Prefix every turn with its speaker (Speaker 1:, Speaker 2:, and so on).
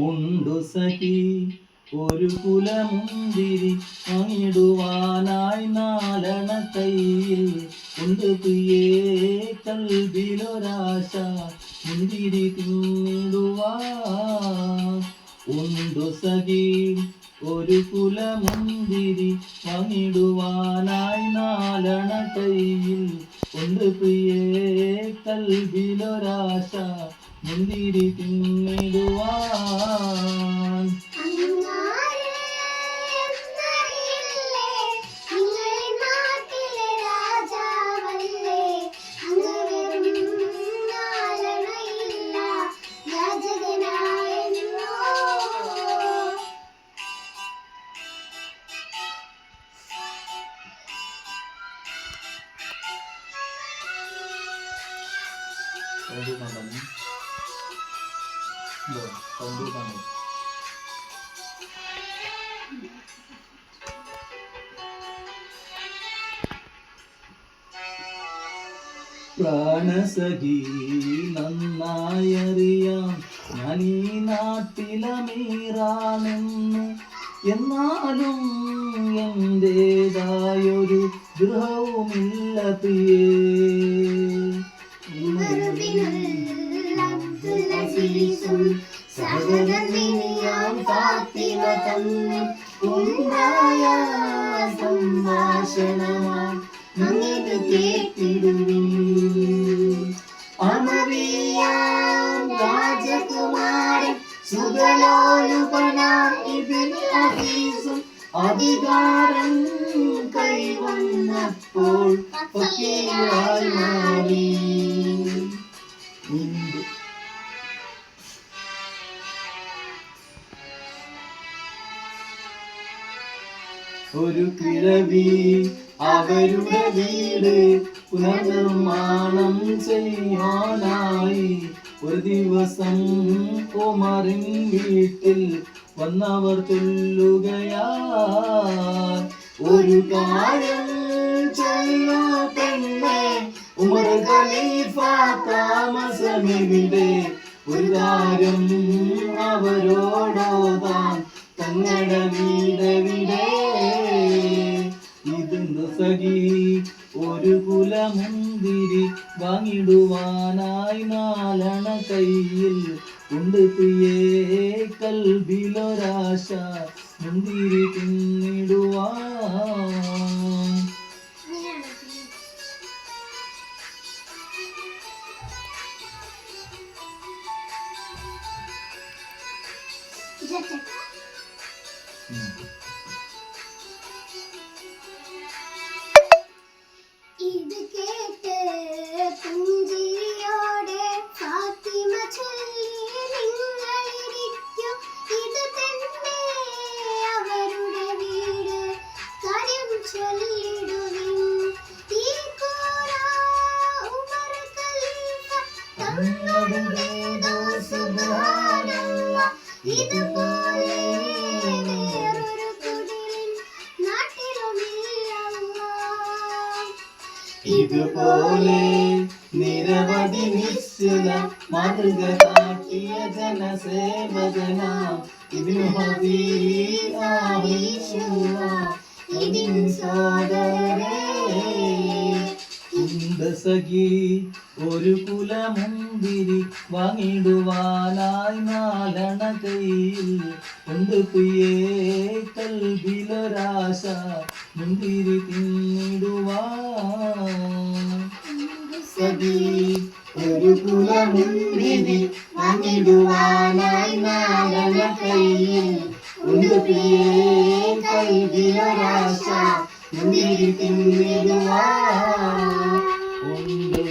Speaker 1: ഉണ്ടു സഖി ഒരു കുലമുന്തിരി വാങ്ങിടുവാനായി നാലണ കയ്യിൽ ഉണ്ട് പ്രിയേ കൽവിലൊരാശ മുന്തിരി തിന്നിടുവാൻ. ഉണ്ടു സഖി ഒരു കുലമുന്തിരി വാങ്ങിടുവാനായി നാലണ കയ്യിൽ ഉണ്ട് പ്രിയേ കൽവിലൊരാശ മുന്തിരി തിന്നിടുവാൻ. പ്രാണസഖി നന്നായറിയാം ഞാൻ ഈ നാട്ടിലമീറാണെന്ന്, എന്നാലും എന്റേതായൊരു ഗൃഹവുമില്ല പ്രിയേ. സംഭാഷണമായി കേട്ടിടുവിൻ. അമവിയാം രാജകുമാരൻ സുഖലോലുപനാം ഇബ്നു അസീസും അധികാരം കൈവന്നപ്പോൾ ഫക്കീറായി മാറി. ഒരു കിഴവി അവരുടെ വീട് പുനർനിർമ്മാണം ചെയ്യാനായി ഒരു ദിവസം ഉമറിൻ വീട്ടിൽ വന്നവർ ചൊല്ലുകയാ, ഒരു കാര്യം ചൊല്ലൂ പെണ്ണേ, ഉമർ ഖലീഫ താമസമെവിടെ, ഒരു കാര്യം അവരോടോതാൻ തങ്ങളുടെ വീടെവിടെ. ഇതുണ്ടു സഖി ഒരു കുലമുന്തിരി വാങ്ങിടുവാനായി നാലണ കയ്യിൽ ഉണ്ട് പ്രിയേ കൽബിലൊരാശ മുന്തിരി തിന്നിടുവാൻ.
Speaker 2: ഇത് കേട്ട് പുഞ്ചിരിയോടെ ഫാത്തിമ ചൊല്ലി, നിങ്ങളിരിക്കും, ഇത് തന്നെ അവരുടെ വീട്, കാര്യം ചൊല്ലിടുവിൻ. ഈ ഖുർആൻ ഉമർ ഖലീഫ തങ്ങളുടേതോ സുബ്ഹാനല്ലാഹ്, ഇതുപോലെ വേറൊരു കുടിലിൻ നാട്ടിലുമില്ലല്ലാഹ്.
Speaker 1: ഇതുപോലെ നിരവധി നിശ്ചല മാതൃക കാട്ടിയ ജനസേവകനാം ഇബ്നു ഇതിൻ സോദരരേ. ഉണ്ട് സഖി ഒരു കുലമുന്തിരി വാങ്ങിടുവാനായി നാലണ കയ്യിൽ ഉണ്ട് പ്രിയേ കൽബിലൊരാശ മുന്തിരി തിന്നിടുവാൻ. സഖി ഒരു കുലമുന്തിരി വാങ്ങിടുവാനായി നാലണ കയ്യിൽ ഉണ്ട് പ്രിയേ കൽബിലൊരാശ മുന്തിരി തിന്നിടുവാൻ.